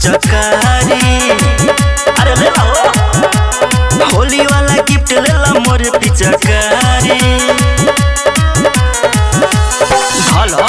पिचकारी। अरे ले लो होली वाला गिफ्ट ले ला मोर पिचकारी। हेलो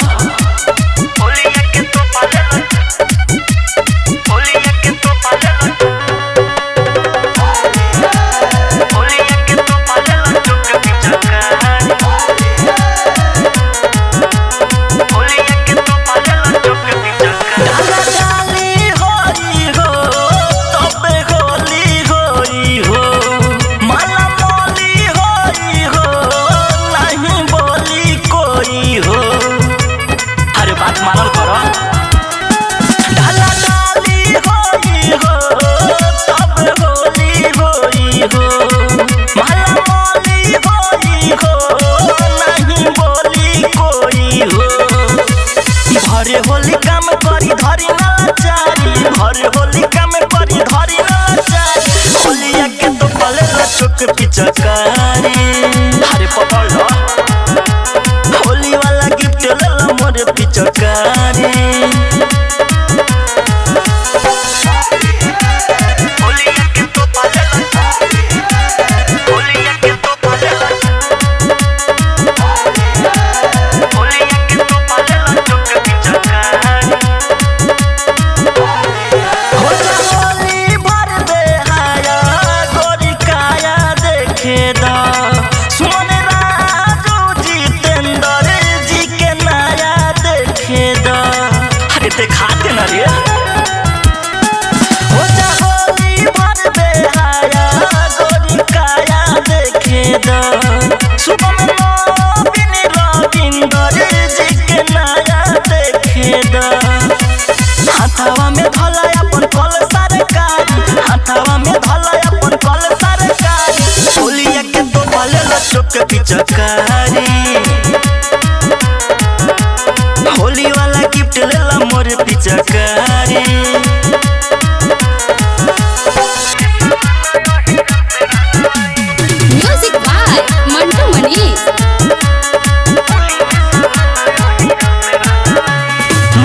भरे होली काम करी धरी नाचारी, भरे होली काम करी धरी नाचारी। होलिया के तो पले चुक पिचकारी। अरे पकड़ लो होली वाला गिफ्ट ले लो मोर पिचकारी। खाते ना रे हो जा होली भर बेहाया गोरी काया देखे दा। सुबह में बिन रविंदर जी के नया देखे दा। हाथवा में धला अपन कल सरकारी, हाथवा में धला अपन कल सरकारी। होलिया के तो भले ला चुक पिचकारी। होली वाला गिफ्ट ले ला मोर पिचकारी। Music by Mantu Manish.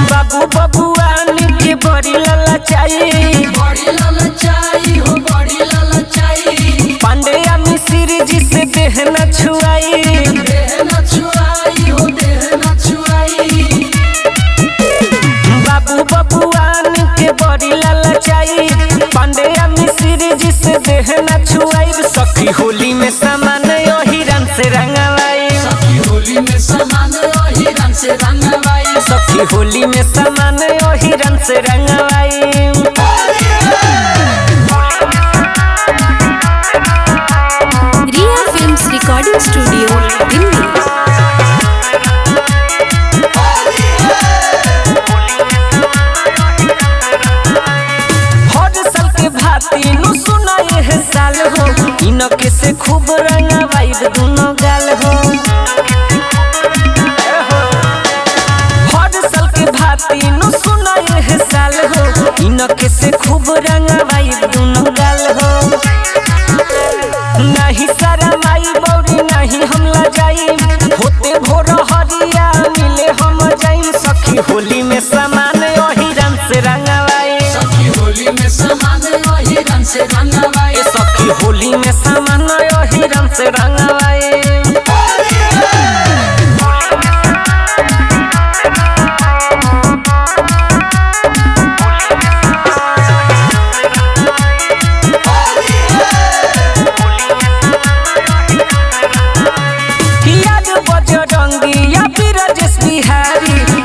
बाबू बबुआन के बड़ी ललचाई, बड़ी ललचाई हो बड़ी ललचाई। पांडेया मिसिर जी से देह न छुआई, देह न छुआई हो देह न छुआई। बाबू बबुआन के बड़ी ललचाई, पांडेया मिसिर जी से देह न छुआई। सखी होली में सामान यही रंग से रंगवाई, सखी होली में सामान यही रंग से रंगवाई। सखी होली में सामान यही रंग से रंगवाई। रिया फिल्म्स रिकॉर्डिंग स्टूडियो दिल्ली। हर साल के भांति नु सुना ये साल हो, इनके से खूब रंगवाई दोनों गाल हो। हर साल के भांति नु सुना ये साल हो, इनके से खूब रंगवाई दोनों गाल हो। नहीं सारा माई बौरी नहीं हम लजाई, होते भोर हरिया मिले हम जाई। सखी होली में सामान यही रंग से रंगवाई, सखी होली में सामान यही रंग से रंगवाई। सखी होली में सामान यही रंग से रंगवाई।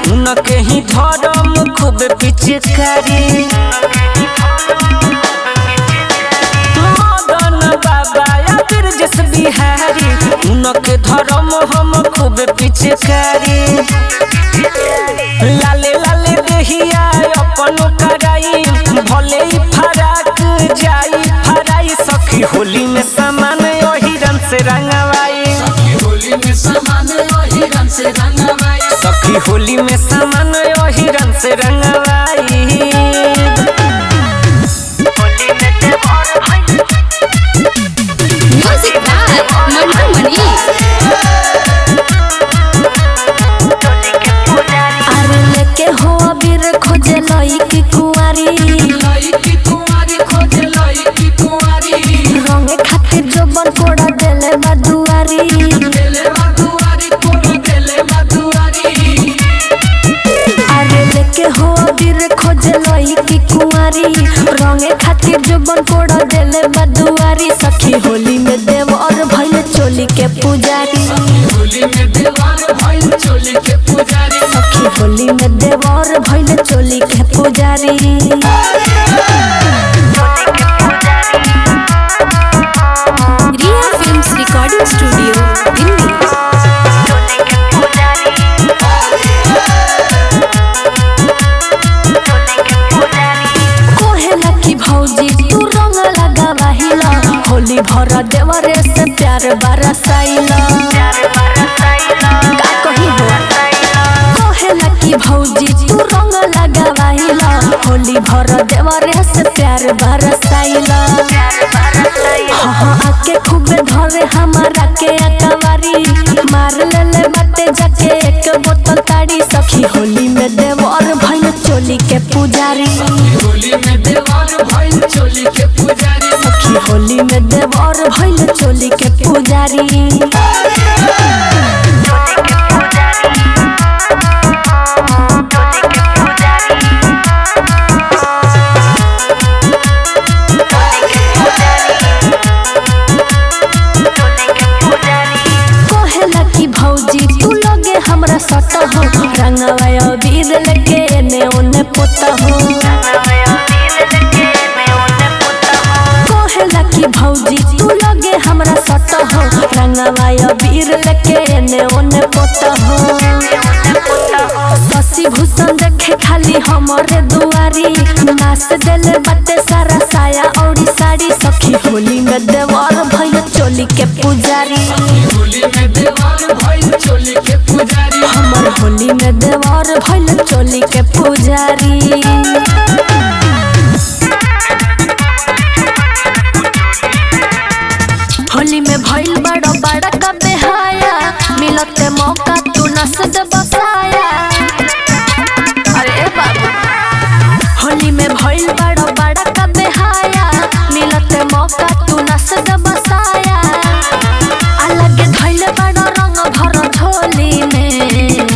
उनके ही धर्म खूब पिचकारी। मदन बाबा या बिरजस बिहारी, उनके धर्म हम खूब पिचकारी। लाले लाले देहिया अपन कराई, भले ही फराक जाई फराई। सखी होली में सामान यही रंग से रंगवाई, सखी होली में सामान यही रंग से रंगवाई। सखी होली में सामान यही रंग से रंगवाई। Music by Mantu Manish. अरे लेके हो अबीर खोजे लई की कुंवारी। लईकी कुंवारी रंगे खातिर जुबन कोड़ देले बदुआरी सखी होली में देव और भइल चोली के पुजारी होली में देवार भइल चोली के पुजारी सखी होली में देव और भइल चोली के पुजारी रिया फिल्म्स रिकॉर्डिंग स्टूडियो दिल्ली। कोहेला की भौजी तू रंग लगावाहिला होली भर देवरे से प्यार बरसाइला का कही हो कोहेला की भौजी तू रंग लगावाहिला होली भर देवरे से प्यार बरसाइला हाँ आके खूबे धरे हमारा के अकवारी मार लेले बाटे जाके एक बोतल ताड़ी सखी होली में देव और भइल चोली के पुजारी होली में देवार भइल चोली के पुजारी सखी होली में देव और भइल चोली के पुजारी कोहेला की भौजी तू लोगे हमरा सटा हो रंगवा बीर लेके एने ओने पोता हो कोहेला की भौजी तू लोगे हमरा सटा हो रंगवा बीर लेके एने ओने पोता हो शशि भूषण देखे खाली हमरे दुआरी नाच देले बाटे सारा साया और साड़ी सखी होली में देवर भइल चोली के पुजारी होली में देवार भइल चोली के पुजारी हमर होली में देवर भइल चोली के पुजारी होली में भइल बड़ा बड़ा का बेहाया मिलत मौका तू नस दे बसाया अरे बाबा होली में भइल बड़ा बड़ा का बेहाया मिलत मौका तू नस दे बसाया अलग धइल बड़ा रंग भर झोली में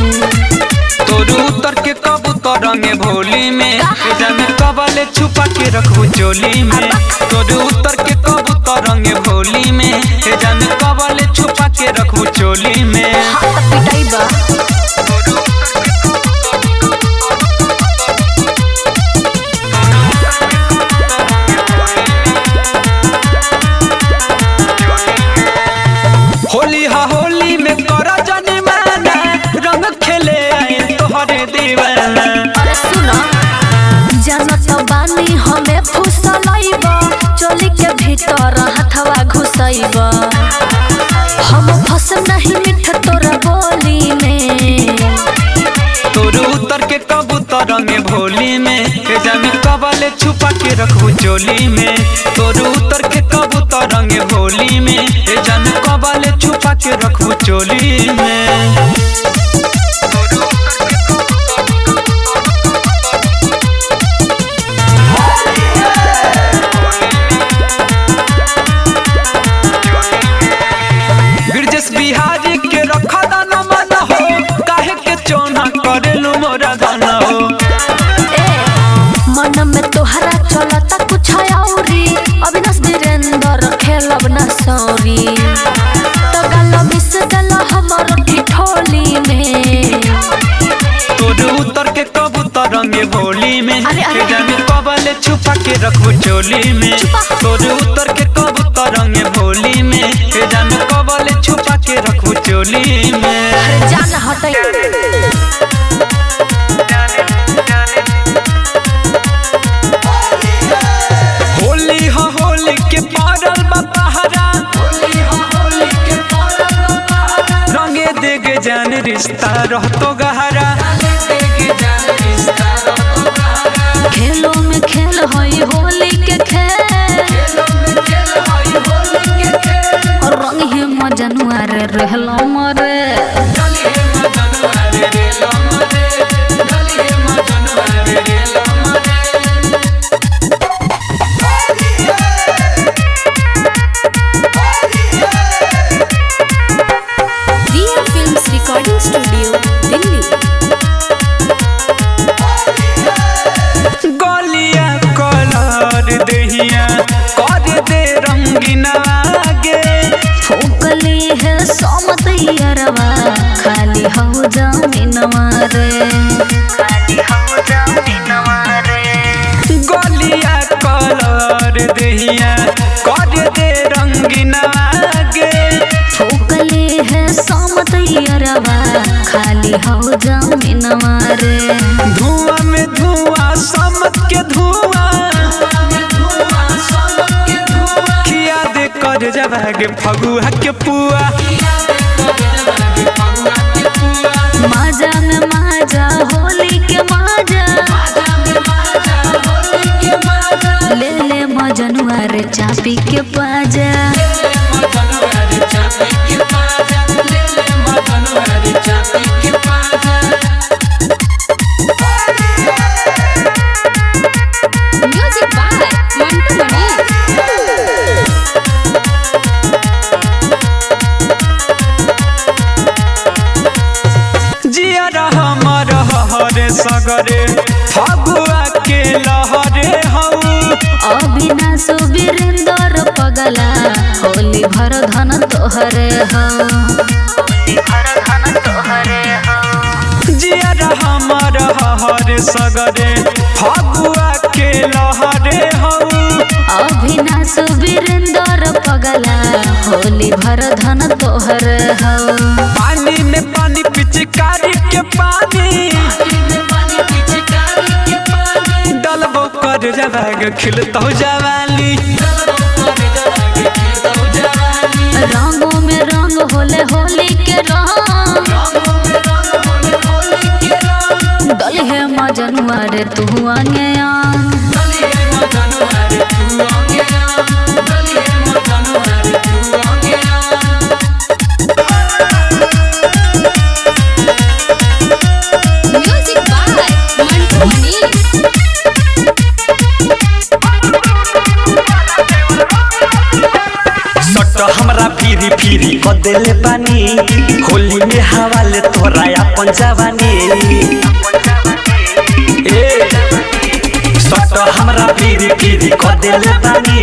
तोरू उतर के कबूतर रंगे भोली में जाने कबले छुपा के रखू चोली में तोरू उतर के कबूतर रंगे भोली में जाने कबले छुपा के रखू चोली में पिटाई बा होली हा होली में करा जाने माना रंग खेले आए तोहरे दीवाना अरे सुनो जानत बानी हमें फुसलैब चोली के भीतर हथवा घुसैब हम फस नहीं मिठ तोरा बोली में तोरू उतर के कबूतर रंगे भोली में जाने कबले छुपा के रखू चोली में तोरू उतर के कबूतर रंगे भोली में जाने कबले छुपा के रखू चोली में ब्रजेश बिहारी के रखा दाना मन हो काहे के चोना करेलू मोरा दाना हो मन में तोहरा चलता कुछ औरी अविनाश वीरेंद्र खेलब न सौरी तो गल मिस दल हमर ठिठोली में तोरू उतर के कबूतर रंगे भोली में अरे, अरे। जाने कबले छुपा के रखू चोली में तोरू उतर के कबूतर रंगे भोली में जाने कबले छुपा के रखू चोली में अरे जान हटै होली हो होली के पारल बतहरा होली हो होली के पारल रंगे देगे जान रिश्ता रहतो गहरा देगे जान रिश्ता रतो गहरा खेलों में खेल होई होली के खेल खेलों में खेल हई होली के खेल और रंग ही मजनुआ रे रहलो मरे डलिए मजनुआ रे लमरे डलिए मजनुआ रे लमरे रिया फिल्म्स रिकॉर्डिंग स्टूडियो दिल्ली। गल यारवा खाली हो जमीनवा रे गलिया कलर देहिया कर दे रंगीना गे ठोकले है समत यारवा खाली हो जमीनवा रे धुआं में धुआं समत के धुआं किया दे कर जवागे फगुआ के पुआ माजा में माजा होली के माजा ले ले मजनुआ रे चापी के पाजा म्यूजिक बाय मंटू मणि जिया हमर हरे सगरे फगुआ के लहरे हऊ अविनाश वीरेंद्र पगला होली भर धन तोहरे हो जिया हमर हरे सगरे फगुआ के लहरे हऊ अविनाश वीरेंद्र पगला होली भर धन तोहरे हो पानी में पानी पिचकारी के पानी डलबो कर जवाग खिलतो जवाली रंगों में रंग होले होली के रंग डली है मजनुआ रे तू आगे म्यूजिक बाय मंटू मणि सट हमरा फिरी फिरी क देले पानी होली में हवाले तोरा अपन जवानी ए सट हमरा फिरी फिरी क देले पानी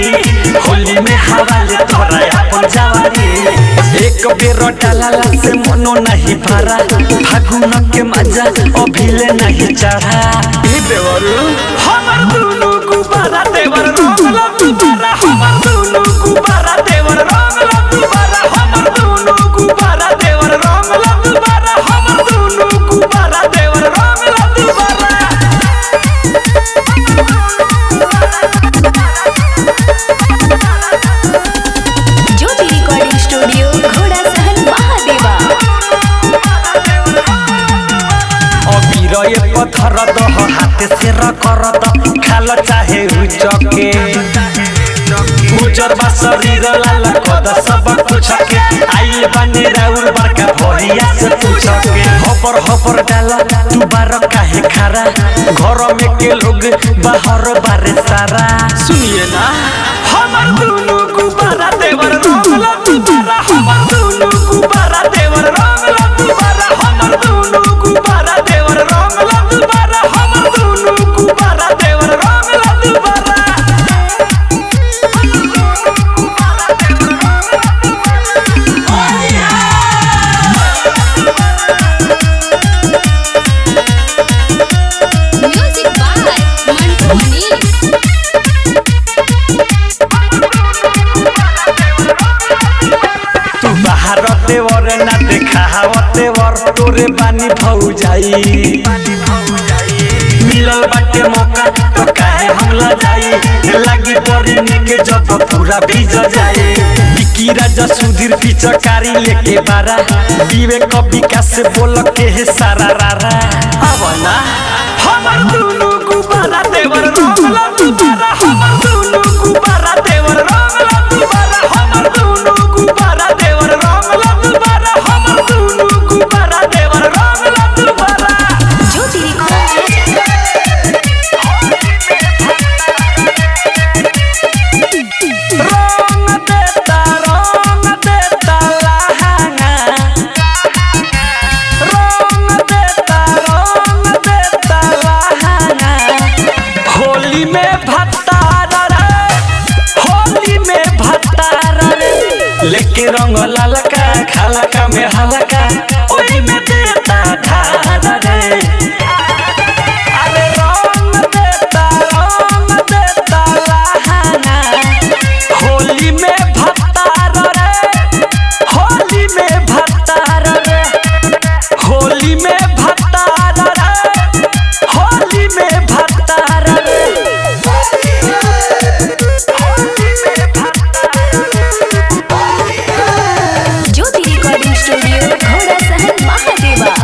होली में हवाले तोरा अपन जवानी एक बेर डालाला से मनो नहीं भरा फागुन के मजा अभिले नहीं चढ़ा ए देवरू हमर दुनु गुबारा देवर रंगला दुबारा हमर दुनु गुबारा देवर रंगला दुबारा हमर दुनु गुबारा देवर रंगला दुबारा हमर दुनु गुबारा देवर रंगला दुबारा ज्योति रिकॉर्डिंग स्टूडियो घोड़ा सहन महादेवा अबीर एक पत्थर दह हाथ से रकरत खाल चाहे उचके उजर बा शरीर लाल कद सब कुछ के आइल बने राउर बड़का भैया से पूछ के हबर हबर डाला तू बार काहे खारा घर में के लोग बाहर बारे सारा सुनिए ना हमर दुनु गुबारा देवर रंगला दुबारा हमर दुनु गुबारा देवर रंगला दुबारा हमर दुनु गुबारा देवर रंगला दुबारा हमर दुनु गुबारा देवर रंगला दुबारा म्यूजिक बाय मंटू मणि तू बाहर देवर ना देखाव देवर तोरे बानी भौ जाई मिलल बाटे मौका तो काहे हमला जाई लागी परी के जब पूरा भीज जाए विकी राजा सुधीर पिचकारी लेके बारा दीवे कभी का से बोल के है सारा रारा अब ना हमर दुनु गुबारा देवर रंगला दुबारा हमर दुनु गुबारा देवर रंगला दुबारा हमर दुनु गुबारा देवर रंगला दुबारा हमर दुनु गुबारा देवर रंगला दुबारा ज्योति रिकॉर्डिंग रंग देता लहंगा रंग देता लहंगा होली में भत्तार रे होली में भत्तार रे लेके रंग ललका खालका में हलका ओही में देता ढार रे अरे रंग देता लहाना होली में भतार रे होली में भतार रे होली में भतार रे होली में भतार रे ज्योति रिकॉर्डिंग स्टूडियो घोड़ा सहन महादेवा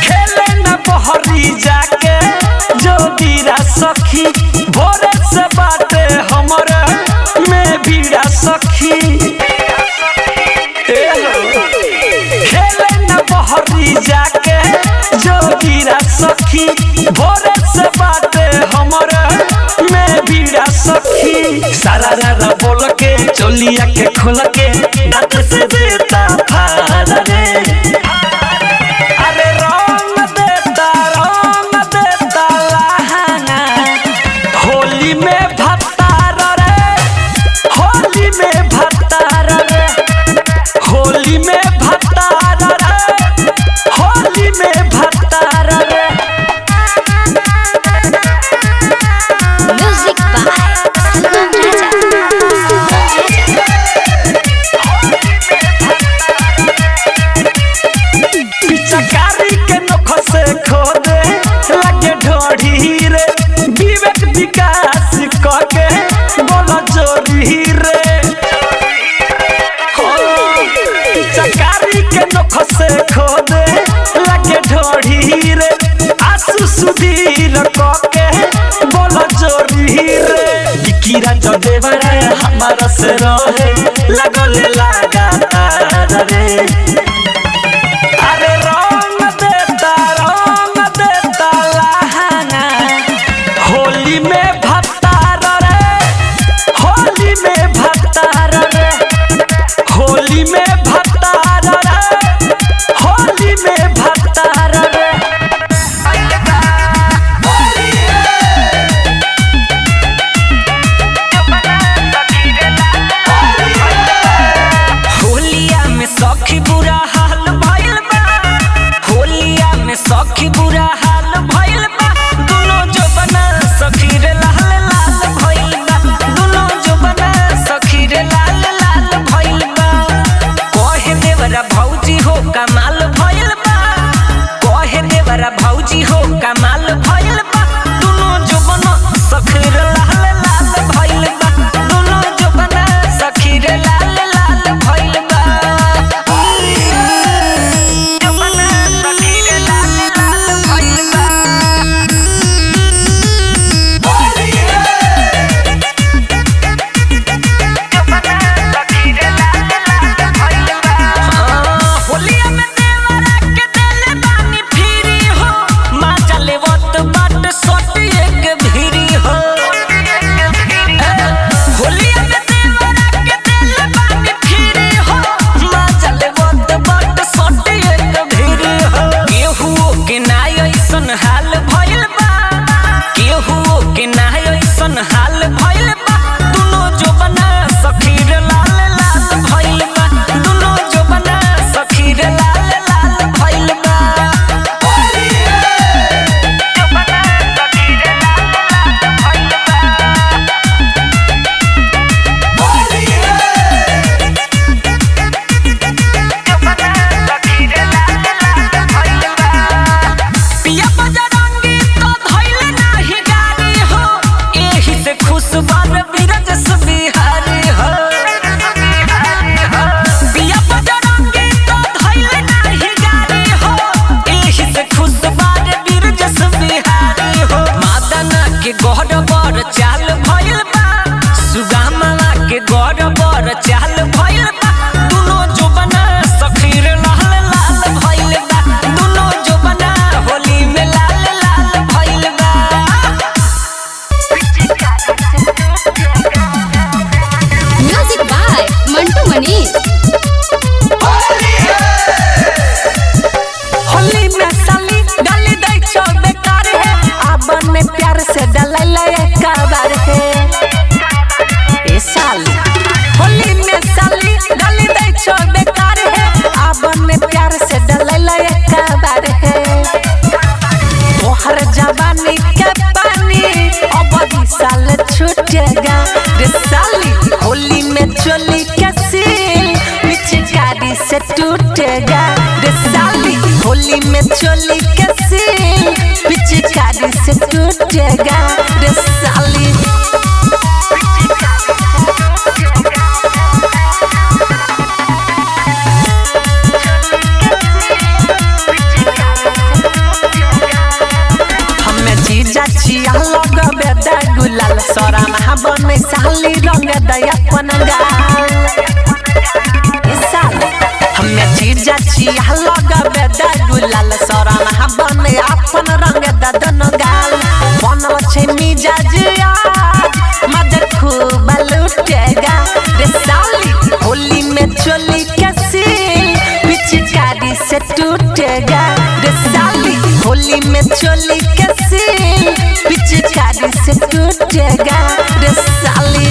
खेले न बहरी जाके जो बीरा सखी भोरे से बाटे हमरे में बीरा सखी खेले न बहरी जाके जो बीरा सखी भोरे से बाटे हमरे में बीरा सखी सारा रारा बोल के चोलिया के खोल के दांत से देता फाड़ रे अरे रंग देता लहाना होली में भतार रे होली में भतार रे होली में भतार रे होली में भतार रे म्यूजिक बाय सुगम पिचकारी के नख से खोदे लगे ढोढ़ी रे विवेक विकास कके बोल जोरी रे पिचकारी के नख से खोदे लगे ढोढ़ी रे आसु सुधीर कके बोल जोरी रे बिकिरा जो देवरा हमारा से रहे लगले लगातार रे अरे रंग देता लहाना होली में भतार रे होली में भतार रे होली में भतार रे होली में भतार रे होलिया में सखी बुरा टूटेगा रे साली होली में चोली के सील पिचकारी से टूटेगा रे साली जीजा छिया लगबे दा गुलाल सरा महाबन साली रंग दया अपन गाल साली हमें जीजा छिया लगबे दा गुलाल सरा महाबन अपन रंग ददन गाल बनल छै मिजाज आज मजा खूब लूटेगा रे साली होली में चोली के सील पिचकारी से टूटेगा रे साली होली में चोली के सील पिचकारी से टूटेगा रे साली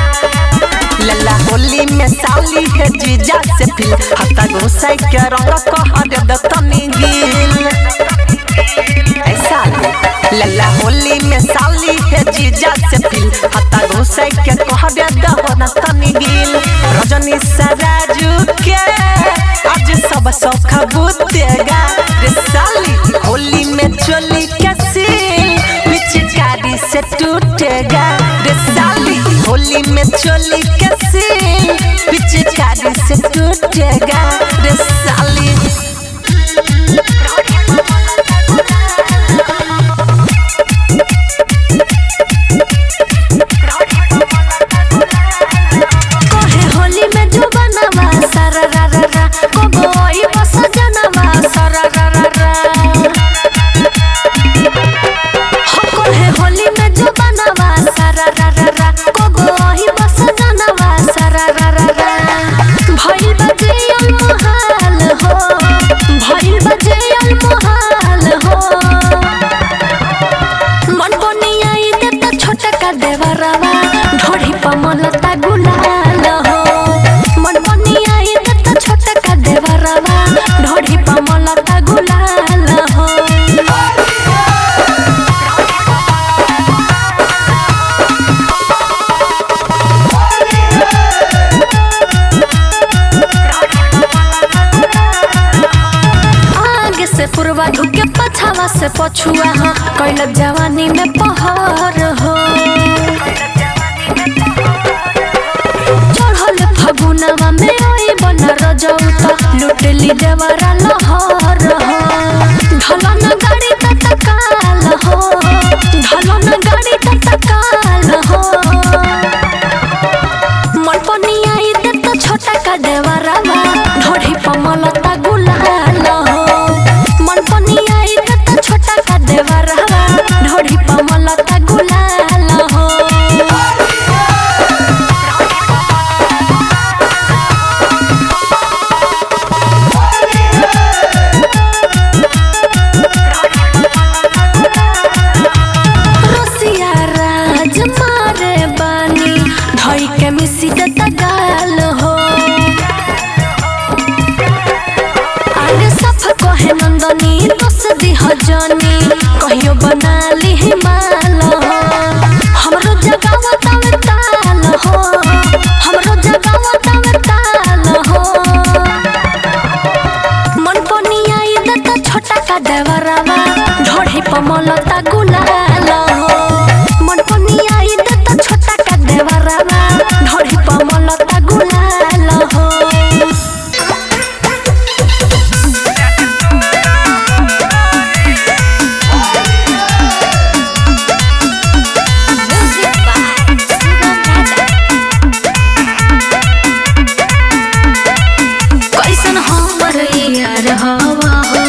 लला होली में साली है जीजा से फिल हता घुसाई के रंग कहर दतनी गिल ऐसा लला होली में साली है जीजा से फिल हता घुसाई के कहर दतनी गिल रजनी सराजू के आज सब सौख बुतेगा रे साली होली में चोली के सील पिचकारी से टूटेगा रे साली होली में चोली के सील पिचकारी से टूटेगा रे साली कहे होली में जो बनवा सारा रा रा रा ओ बोई बस जनवा सारा रा रा रा हो कहे होली में जो बनवा सारा रा रा रा ओ बोई बस जनवा सारा रा रा रा भइल बजे अलमहाल हो भइल बजे अलमहाल हो मन बनिया देता छोटा का देवरवा ढोढ़ी पमलता गुलाल हो मन बनिया देता छोटा का देवरवा ढोढ़ी पमलता गुलाल हो आगे से पूर्वा ढुके पछावा से पछुआ हो कैल जवानी में पहर हो चढ़ल फगुनवा में ओई बन रजौता लुटली देवरा लहर हो ढलन गाड़ी तत्काल हो ढलन गाड़ी तत्काल हो मन पनिया देता छोटा का देवरवा ढोढ़ी पमलता गुलाल हो मन पनिया देता छोटा का देवरवा ढोढ़ी पमलता गुलाल हो रसिया राज मारे बानी धई के मिसी देता गाल हो आगे सफ कहे नंदनी दोस दी हजनी कहियो बना ली हिमाल हो हमरो जगावा तावे ताल हो हमरो जगावा तावे ताल हो मन पनिया देता छोटा का देवरवा ढोढ़ी पमलता गुलाल हो मन पनिया देता छोटा का देवरवा ढोढ़ी पमलता गुलाल हो कैसन हमर यार हवा हो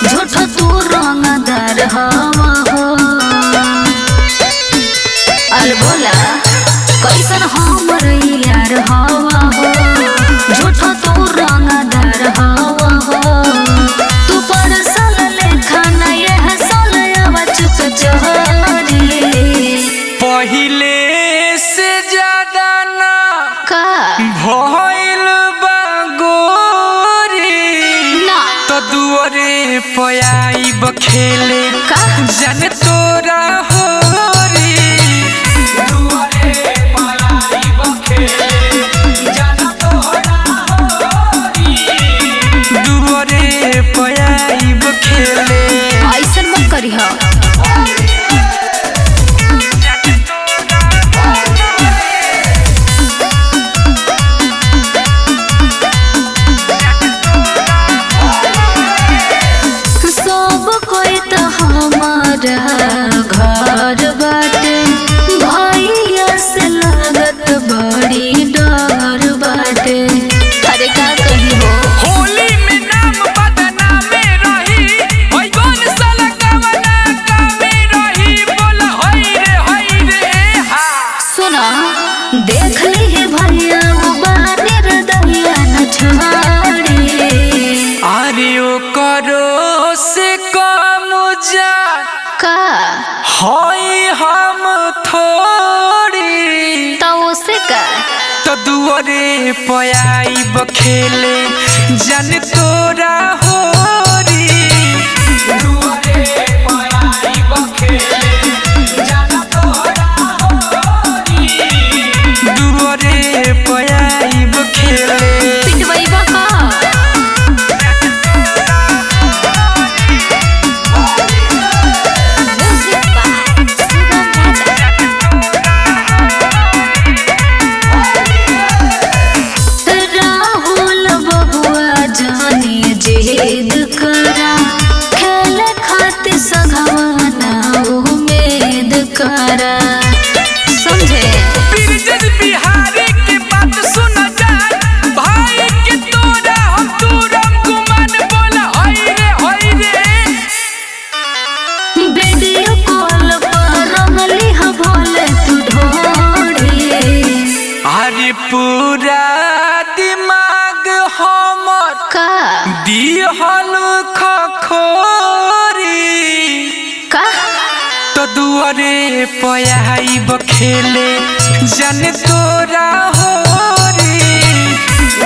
झूठ तू रंगदार हवा हो खेले जाने तोरा होरी दुआरे पयाइब खेले जाने तोरा होरी दुआरे पयाइब खेले ऐसन मत करी हा। सब कोई तो हमारा घर बाटे, भैया से लागत बड़ी डर बाटे। अरे का कही हो होली में नाम बदनामे रही ओइ कौन साला कवना कामे रही बोला होई रे हा सुना देख ली है भैया वो बानेर दहिया न छाड़ी। अरे ओ करो से कम जा का होई हम थोड़ी तो उसे का तो दुआरे पयाइब खेले जन तोरा होरी दुआरे पयाइब खेले जन तोरा होरी दुआरे पयाइब खेले पिटवाई बा का राहुल बबुआ जाने जिद करा खेले खातिर सघवाना उम्मीद करा समझे। बिरजन बिहारी के बात सुन जा भाई के तोरा हम तुरम गुमान बोला होई रे वीडियो कॉल पर रंगली ह भोले तू ढोड़ी। अरे पूरा दिमाग हमर का दिहल खखोरी का तो दुआरे पयाइब खेले जन तोरा होरी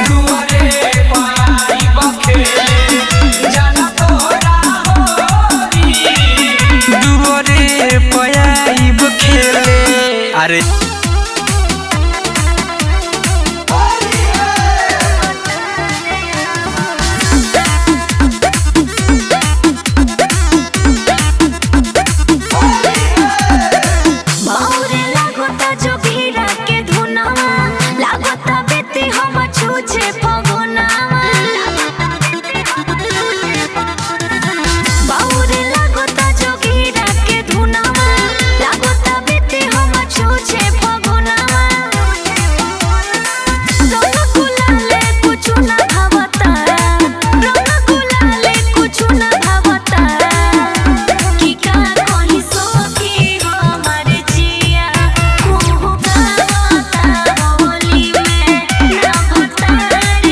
दुआरे पयाइब खेले जन तोरा होरी दुआरे पयाइब खेले अरे बाउरे लागोता जो भीड़ा के धुनावा लागोता बेती हम छूछे फगुनावा। बाउरे लागोता जो भीड़ा के धुनावा लागोता बेती हम छूछे फगुनावा। रंग गुलाले कुछ ना भावता, रंग गुलाले कुछ ना भावता। की का कहीं सोखी हमार जिया कुहू गावता होली में ना भतार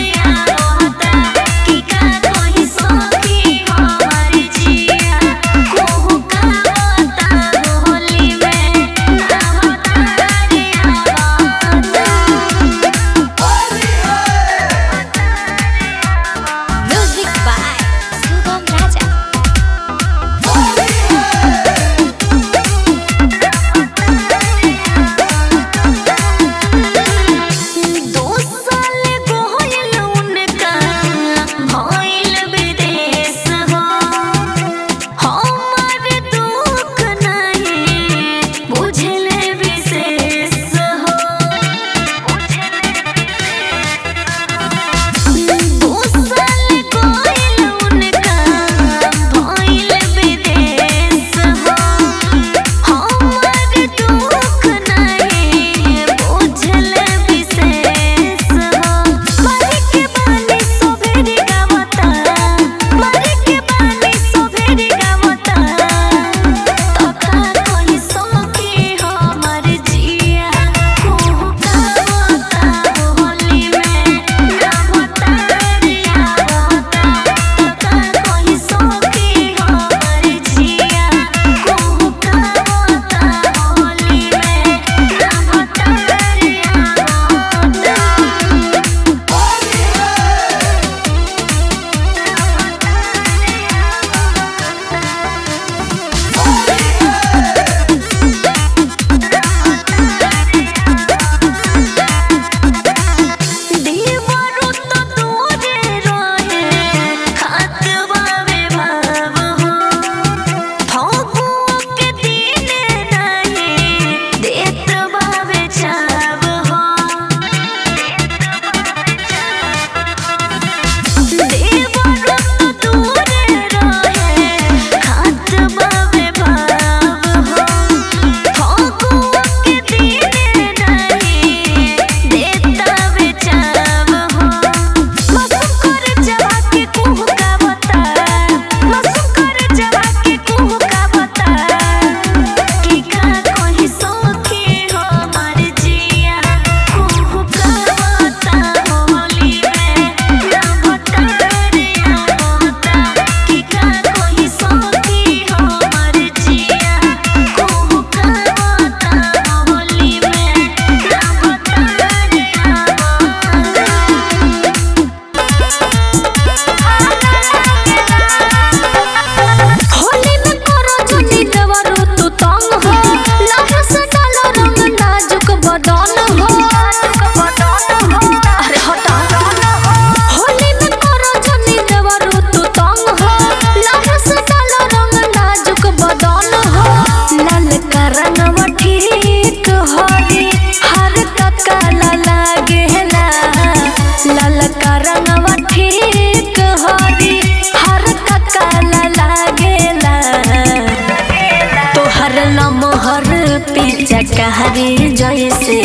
पिचकारी जैसे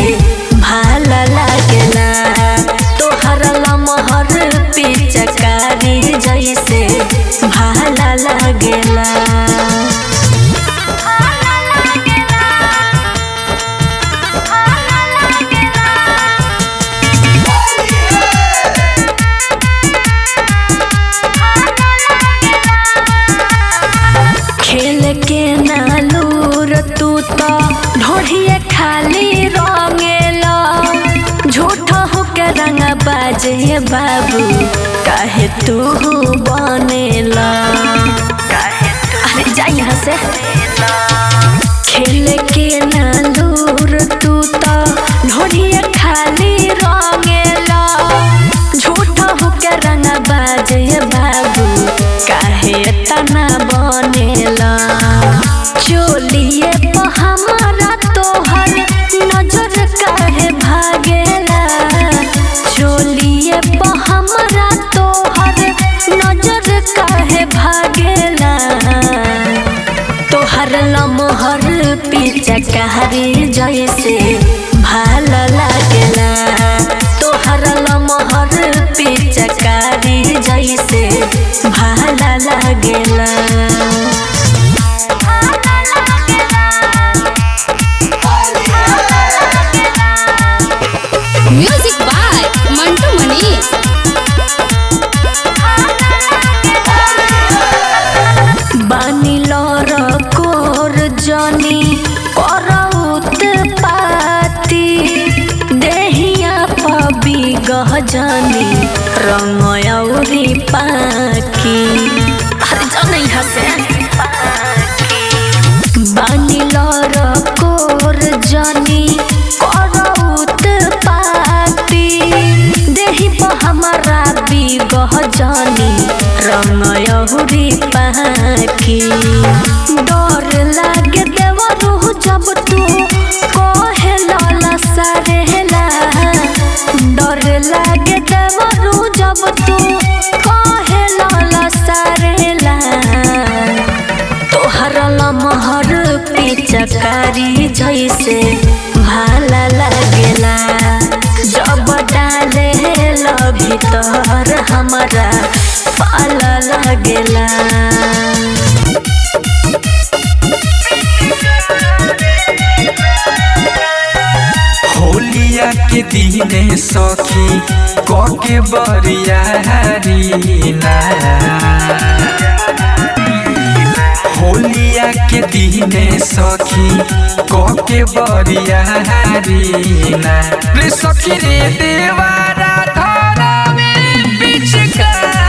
भाला लागेला तोहर लमहर पिचकारी जैसे भाला लागेला खेल के नालूर तू तो ढोढ़िए खाली रंगेला झूठा होके रंग बाजे बाबू काहे तू बनेला अरे जा यहाँ से खेल के नालूर तू तो ढोढ़िए खाली रंगेला झूठा होके रंग बाजे बाबू काहे तना बनेला चोलिए पे हमारा तोहर नजर काहे भागेला चोलिए पे हमारा तोहर नजर काहे भागेला तोहर लमहर पिचकारी जैसे भाला लागेला तोहर लमहर पिचकारी जैसे भाला लागेला म्यूजिक बाय मंटू मनीष। बानी लर कोर जनी करौत पाती देहिया पबी गह जनी रंगयौरी पाकी अरे जान यहाँ से बानी लर कोर जनी करौत पाती देही पर हमारा बिगह जनी रंगयौरी पाकी डर लागे देवरू जब तू कहे लाला सारेला डर लागे देवरू जब तू कहे लाला सारेला तोहर लमहर पिचकारी जैसे भाला लागेला जब डाले भीतर हमारा पाला लागेला होलिया के दिने सखी कके बरियारीला होलिया के दिने सखी कके बरियारीला रे सखी रे देवारा धरावे पिचकारीला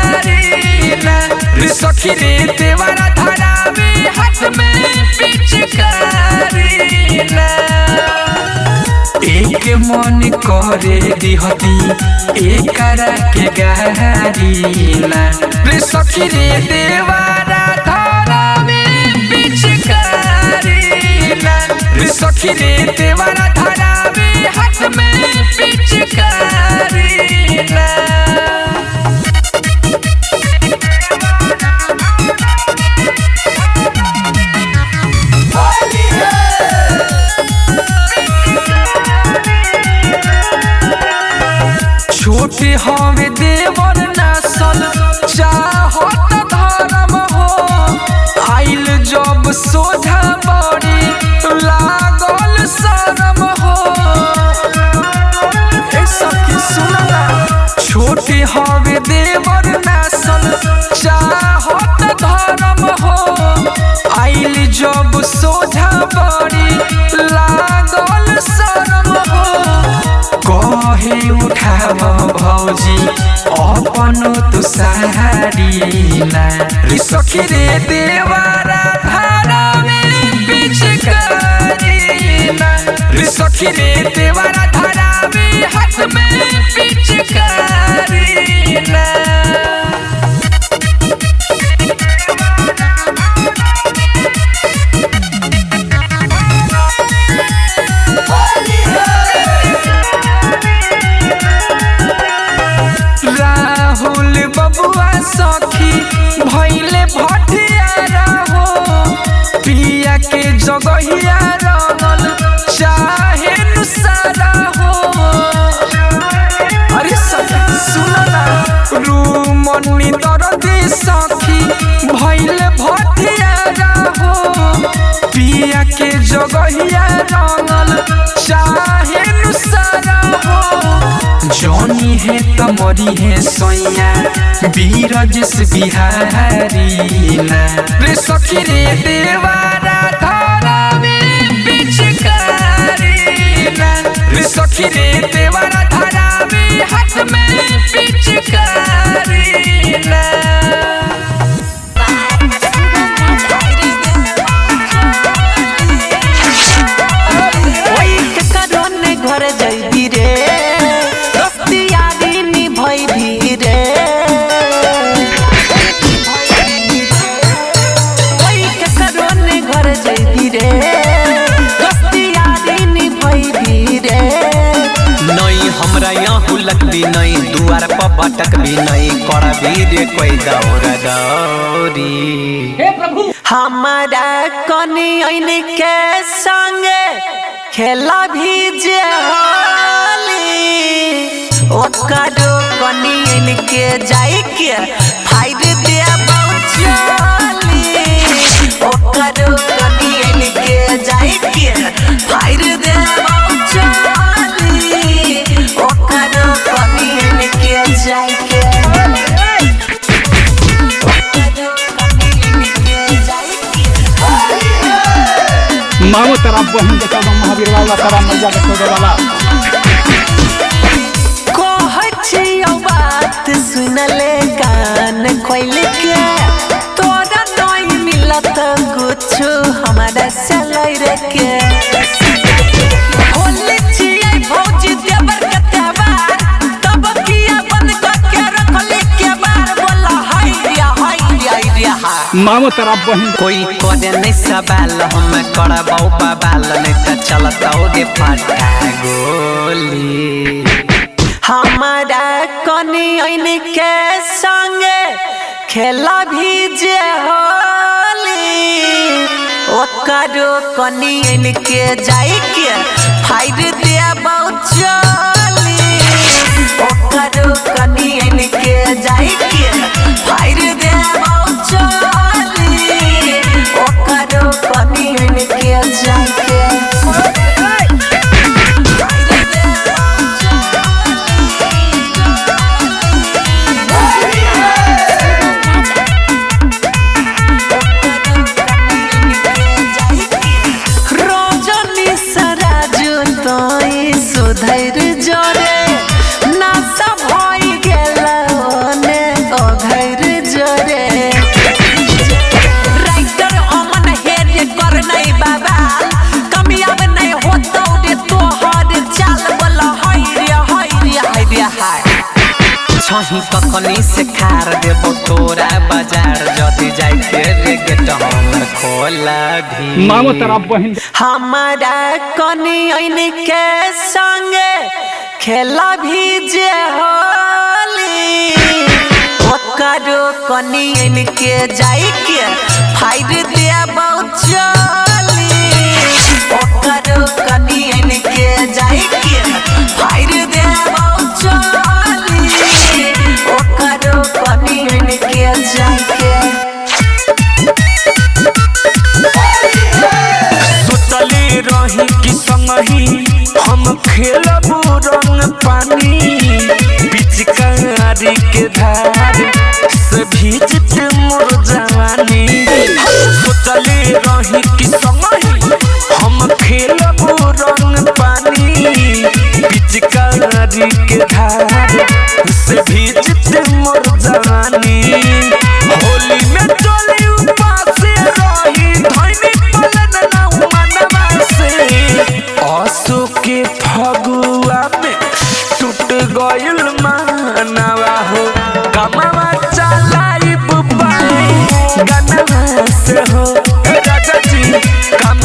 रे सखी रे देवारा धरावे हाथ में पिचकारीला एक मन करे दिहती एकरा के गारीला रे सखी रे देवारा धरावे पिचकारीला रे सखी रे देवारा धरावे हाथ में पिचकारीला छोटे हवे देवर नसल चाहत धर्म हो आइल जब सोझा बड़ी लागल शरम हो सखी सुनला छोटे हवे देवर नसल चाहत धर्म हो आइल जब सोझा बड़ी लागल शरम हो कहे उठाव भौजी अपन तू सारीला रे सखी रे देवारा धरावे पिचकारीला रे सखी रे देवारा धरावे हाथ में पिचकारीला राहुल बबुआ सखी भैले भटियारा हो पिया के जगहिया रगल बनी दर्दी सखी भइले भटियारा हो पिया के जगहिया रंगल चाहे नुसारा हो जौनी है तमरी है सोया बीरजस बिहारी ना रे सखी रे देवारा धारा में पिचकारी ना रे सखी रे देवारा धारा में हाथ में पिचकारी ना घर जैबी रे दोस्ती यारी निभई भी रे ओई के करोने घर जैबी रे दोस्ती यारी निभई भी रे नहीं हमरा यहाँ हुलक भी नहीं दुआर पर बटक भी नहीं कर भी रे कोई दौड़ दौरी हमारा कनी ऐन के संगे खेला भी जे होली ओकरो कनी इनके जाई के फाइर दे बौचली ओकरो कनी इनके जाई के फाइर दे बौचली ओकरो कनी इनके जाई के मामो तरफ बहन के कदम महावीर वाला तारा मैया के खोदे वाला कहछियो बात सुनले कान खोल के तोरा नहीं मिलत कुछ हमारा सलाई रे के होली छियै भौजी देवर के त्योहार तब किया बंद करके रखले के बार बोला हाय रे मामो तरफ बहन कोई करे नहीं सवाल हम करबौ बवाल नहीं त चलतौ रे फटा गोली हमारा कनी ऐन के संगे खेला भी जे होली ओकरो कनी ऐन के जाई के फाइर दे बौचली ओकरो कनी ऐन के जाई के फाइर दे बौचली ओकरो कनी ऐन के जाई के सुधैर जरे नासा भई गेला ओने अघैर जरे राइटर अमन हेड कर नहीं बाबा कमियाब नहीं होतौ रे तोहर चाल बोला हाय रे हाय छही कखनी से खार देबो तोरा बाजार जदी जाई के रे गेट हमर खोला भी मामो तरफ बहन हमारा कनी ऐन के संगे खेला भी जे होली ओकरो कनी ऐन के जाई के फाइर दे बौचली ओकरो कनी ऐन के जाई के फाइर दे बौचली ओकरो कनी ऐन के जाई के सोचले रही कि संगही हम खेलबू रंग पानी पिचकारी के धार से भीजत मोर जवानी सोचले रही कि संगही हम खेलबू रंग पानी पिचकारी के धार से भीजत मोर जवानी होली में चली उपास रही धैनी पलन ना मनवा से आंसू के फगुआ में टूट गइल मानवा हो कमावा चलाई बुबाई गनवा से हो राजा जी कम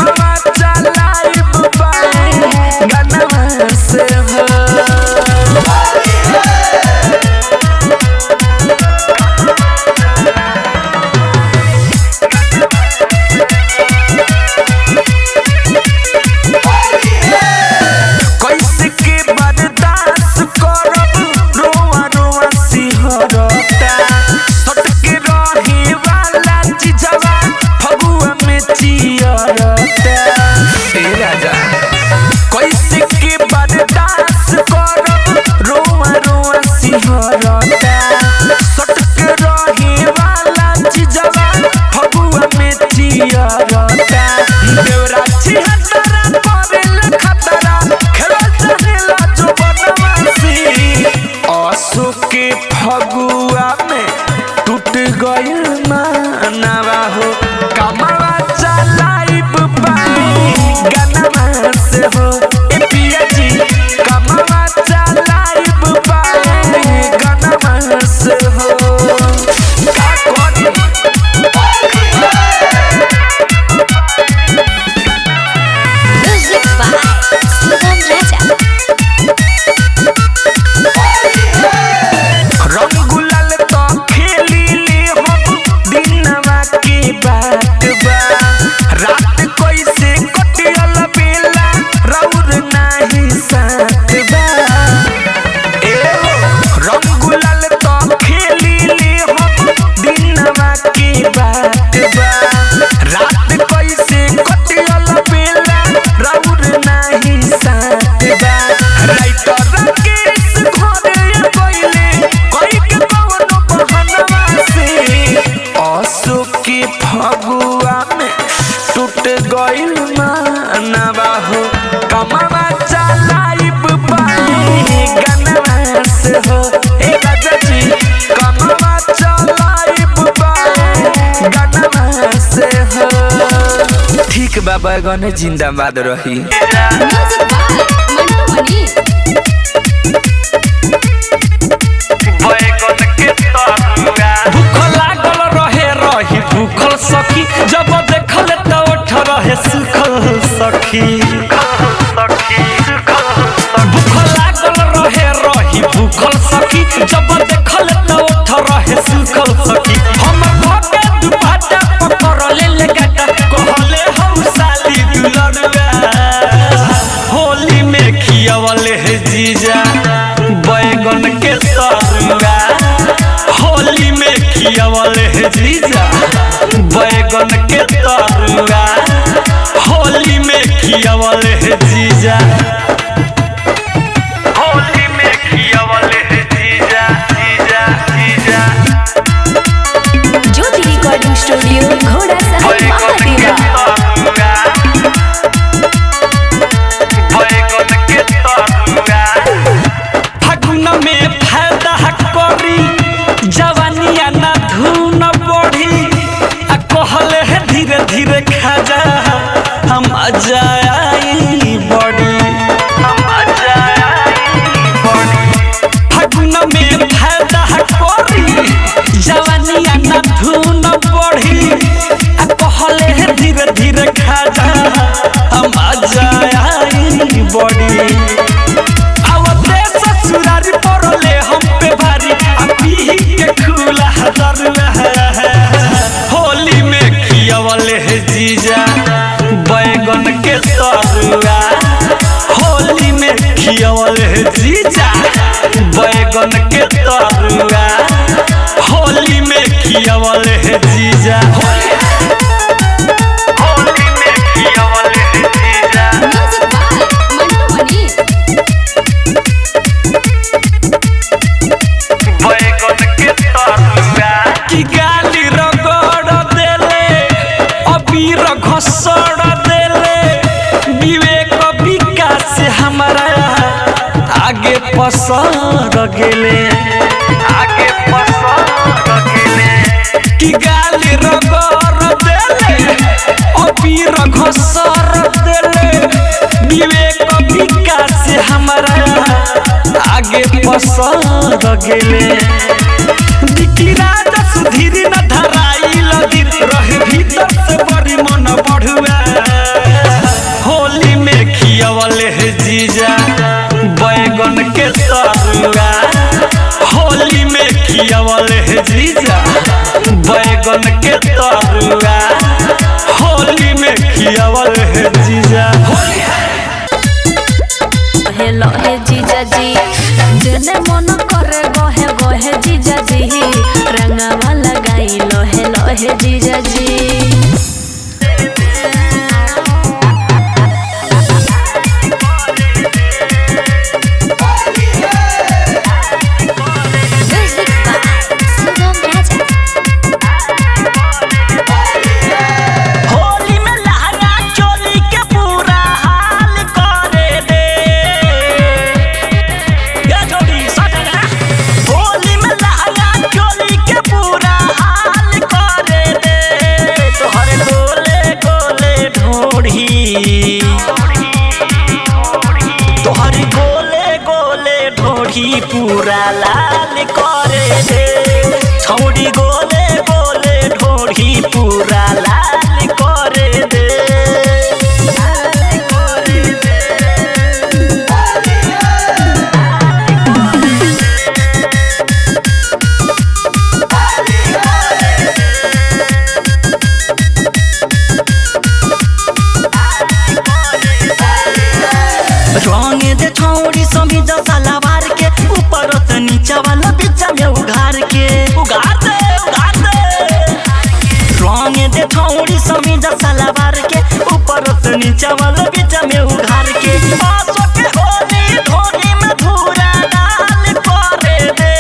गइल मानवा हो कमावा चलाइब पाई गनवा से हो ए राजा जी कमावा चलाइब पाई गनवा से हो ठीक बाबा गने जिंदाबाद रही भूख लागल रही भूखल सखी जब देखल त उठ रहे सुखल सखी भूख लागल रही भूखल सखी जब देखल त उठ रहे सुखल सखी हम भके दुपट्टा पकड़ ले गाटा कहले हम साली दुलरुआ होली में खियावले है जीजा बैगन के तरुआ होली में खियावले है जीजा बैगन के तरुआ होली में खियावले है जीजा होली में खियावले है जीजा जीजा जीजा ज्योति रिकॉर्डिंग स्टूडियो घोड़ा सहर महादेवा बैगन के तरुआ फागुन में फायदा करी जवानिया ना धुन बढ़ी आ कहले है धीरे धीरे खाजा हम अजाई बड़ी फागुन में फायदा करी जवानिया ना धुन बढ़ी आ कहले है धीरे धीरे खाजा हम अजाई बड़ी आवते ससुरारी पड़ले हम पे भारी आ पीही के खुला दरुआ होली में खियावले है जीजा बैगन के तरुआ होली में खियावले है जीजा बैगन के तरुआ होली में खियावले है जीजा होली में खियावले है जीजा बैगन के तरुआ की गाली रगड़ देले अबीर घसड़ देले विवेक विकास हमारा आगे पसर गेले की गाली रगड़ देले अबीर घसड़ देले विवेक विकास हमारा आगे पसर गेले दिखी राजा सुधीर न धराई लगी रहे भीतर से बड़ी मन बढ़ुआ होली में खियावले है जीजा बैगन के तरुआ होली में खियावले है जीजा बैगन के तरुआ होली में खियावले है जीजा हेलो हे जीजा जी जने मन करे गोहे गोहे जीजा जी रंगवा लगाई लो हे जीजा जी होली में लहंगा चोली के पूरा हाल करे दे ये जोड़ी सटना होली में लहंगा चोली के पूरा हाल करे दे तोहरे गोले गोले ढोढ़ी तोहरे गोले गोले ढोढ़ी पूरा लाल करे दे छौड़ी गोले गोले ढोढ़ी पूरा लाल करे दे रंग दे छौड़ी समीज सलवार के ऊपर से नीचा वाला बीच में उघार के उघार दे रंग दे छौड़ी समीज सलवार के ऊपर से नीचा वाला बीच में उघार के बासो के होली धोनी में धूरा डाल करे दे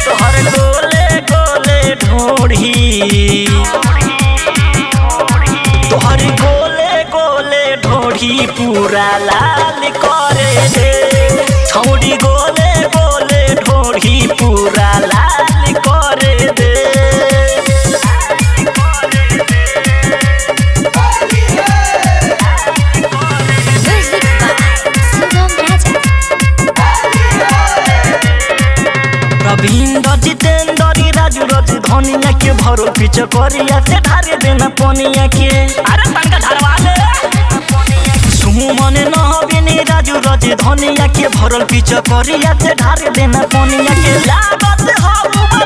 तोहर गोले गोले ढोढ़ी तोहर गोले ढोढ़ी पूरा लाल करे दे छौड़ी गोले गोले ढोढ़ी पूरा लाल करे दे रविंद्र जितेंद्र राजू रज धनिया के भरो पीछ करिया से ढारे देना पनिया के अरे तंका ढारवा ले सुमन नहबिनी राजू रज धनिया के भरल पीछ करिया से ढारे देना पनिया के लागत हो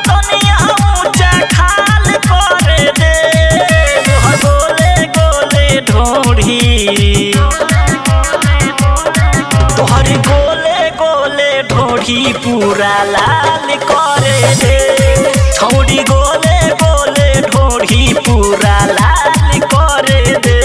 धनिया ऊंचा खाल करे दे गोले गोले ढोढ़ी तोहर गोले गोले ढोढ़ी पूरा लाल करे दे छौड़ी गोले गोले ढोढ़ी पूरा लाल करे दे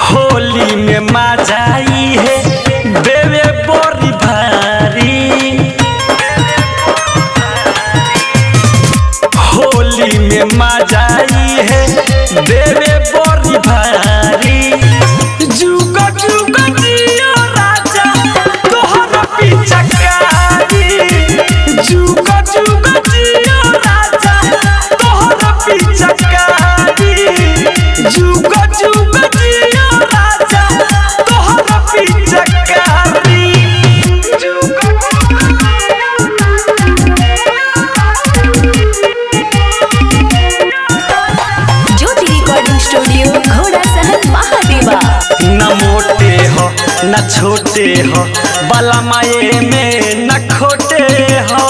होली में मजाई है देवे बोरी भारी होली में मजाई है देवे बोरी भारी जुगा जुगा जियो राजा तोहर पिचकारी जुगा जुगा जियो राजा तोहर पिचकारी जुगा जुगा जियो राजा तोहर पिचकारी ज्योति रिकॉर्डिंग स्टूडियो घोड़ा सहन महादेवा। न मोटे हो न छोटे हो बाला माये में न खोटे हो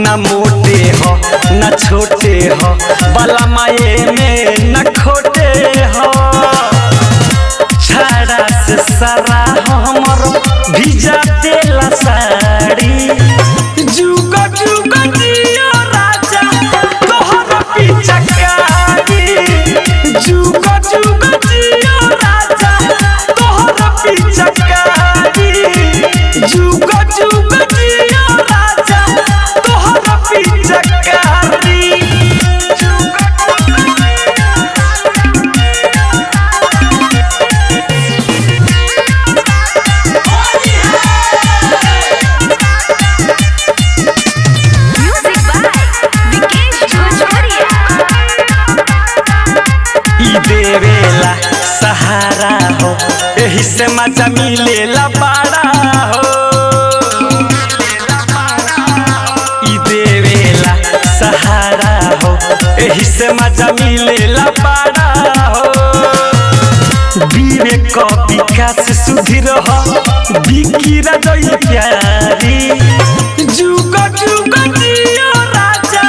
न मोटे हो न छोटे हो बाला माये में न खोटे हो छाड़ा से सारा हमर भिजा देला साड़ी जुगा जुगा जियो राजा तोहर पिचकारी जुगा जुगा जियो राजा तोहर पिचकारी जुगा जुगा जियो राजा तोहर पिचकारी ई देवेला सहारा हो एही से मजा मिलेला बड़ा हो ई देवेला सहारा हो एही से मजा मिलेला बड़ा हो विवेक विकास सुधीर हो बिकी राजई प्यारी जुगा जुगा जियो राजा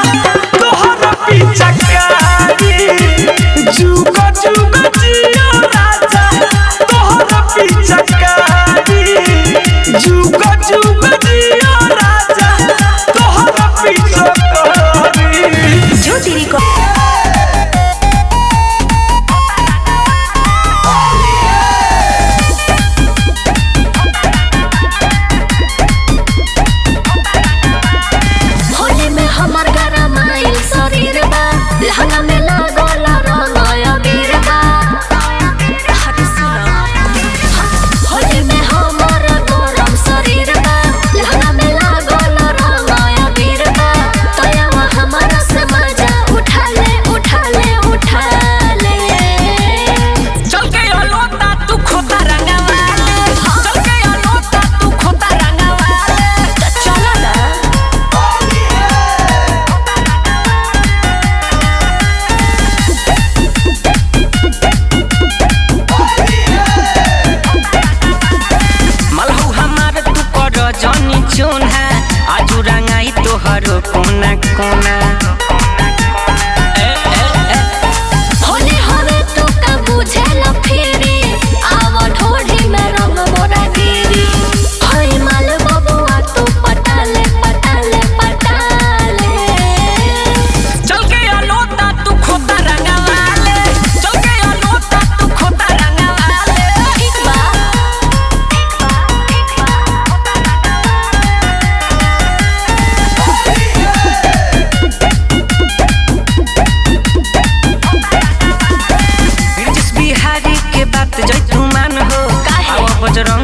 तोहर पिचकारी जुगा जुगा जियो राजा तोहर पिचकारी जुगा जुगा जियो राजा तोहर पिचकारी ज्योति रिकॉर्डिंग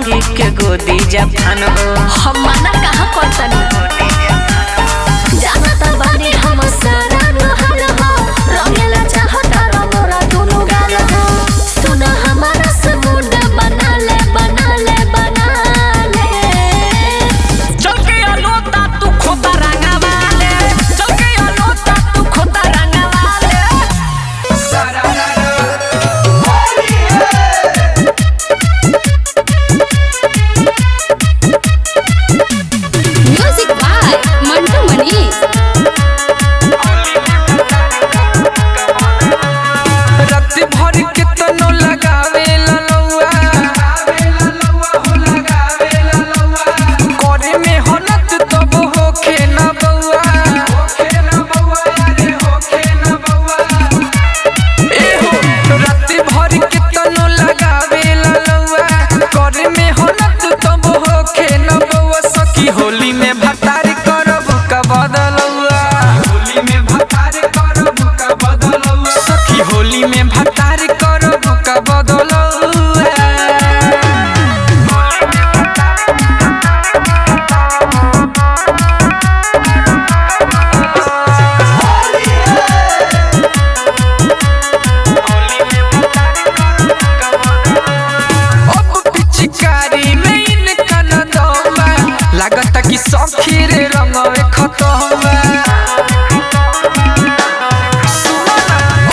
सखी के गोदी जफान हो। हम मना कहाँ करतनी जानता बानी हम सारा रहन हो रंगेला चाहता मोरा दोनों गाल हो सुना हमारा से मुंड बना ले चल के अलोता तू खोता रंगा वाले चल के अलोता तू खोता रंगा वाले म्यूजिक बाय मंटू मनीष। रात भर के तनो लगावे ललौआ करे में होनत तब होखे न बौआ एहो रात भर के तनो लगावे ललौआ करे में होनत तब होखे न बौआ सखी होली में भतार करब का बदलौआ सखी होली में भतार करब का बदलौआ अब पिचकारी में इनका न दौबा लागत कि सखी रे रंगवे खतौबा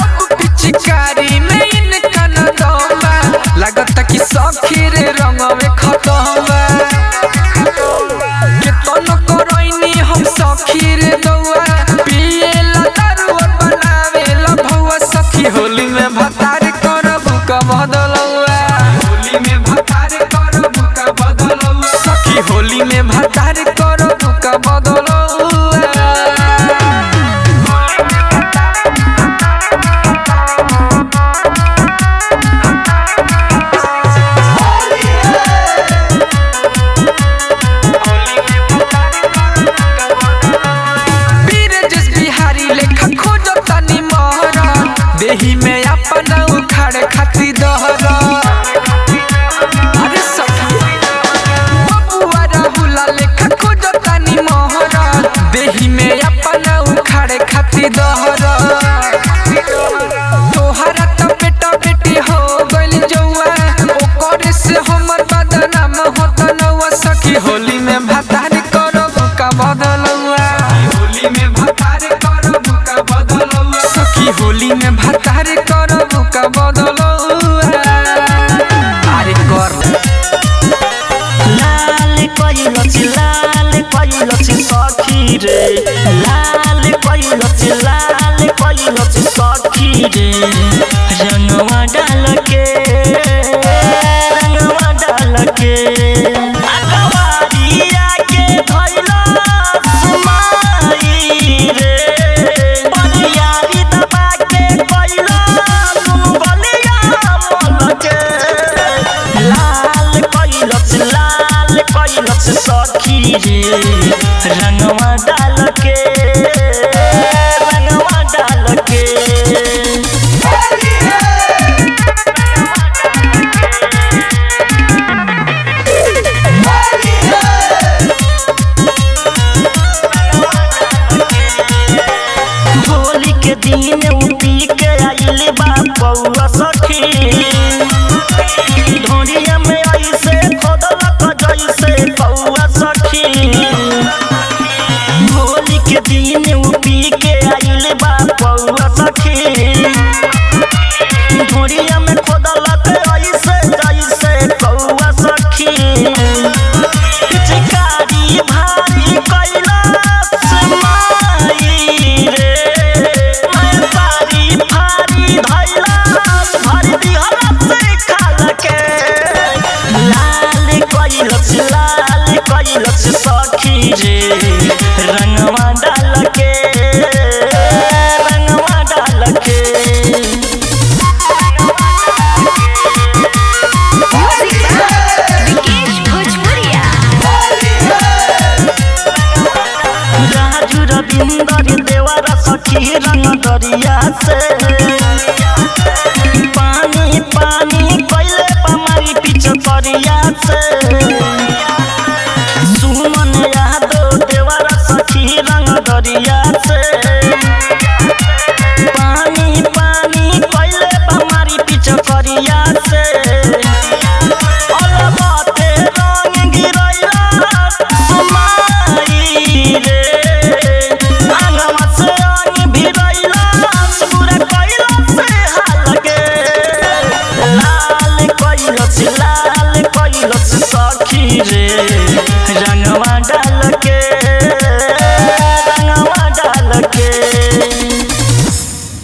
अब पिचकारी में इनका न दौबा लागत कि सखी रे रंगवे खतौबा केतनो करैनी हम सखी रे दौआ पिएला दारू और बनावेला भौआ सखी होली में भतार करब का बदलौआ सखी होली में भतार करब का बदलौआ बीरजस बिहारी लेखा खोजो तनी मोहरा देही में अपना उखाड़ खाती दहरा अरे सखी बबुआ राहुला लेखा खोजो तनी मोहरा देही में अपना उखाड़ खाती दहरा तोहरा तो बेटा बेटी हो गइल जौआ ओकरे से हमर बदनाम होत नौआ सखी होली में भतार करब का बदलौआ सखी होली में भतार करब का बदलौआ अरे कर लाल कइलस सखी रे लाल कइलस सखी रे रंगवा डाल के अकवारिया के भइलस माई रे बलियारी दबा के कइलस बलिया मन के लाल कइलस सखी रे रंगवा डाल के होली के दिन उठी के आइल बा बउआ सखी ढोरिया में ऐसे खोदलक जैसे बउआ सखी होली के दिन उठी के आइल बा बउआ सखी ढोरिया में खोदलक ऐसे जैसे बउआ सखी पिचकारी भारी कैलाश माई रे मैं पारी भारी धैलाश भरी दिहलस खाल के लाल कैलस सखी रे रंगवा डाल के विकेश भोजपुरिया राजू रविंदर देवरा सखी रंग दरिया से पानी कैले पमारी पीछे करिया से सुमन यादव देवरा सखी रंग दरिया से पानी पानी पहले बमारी पिछ करिया से अलबते रंग गिरैला सुमाई रे आंगवा से रंग भिरैला पूरा कैला से हाल गे लाल कैलस सखी रे रंगवा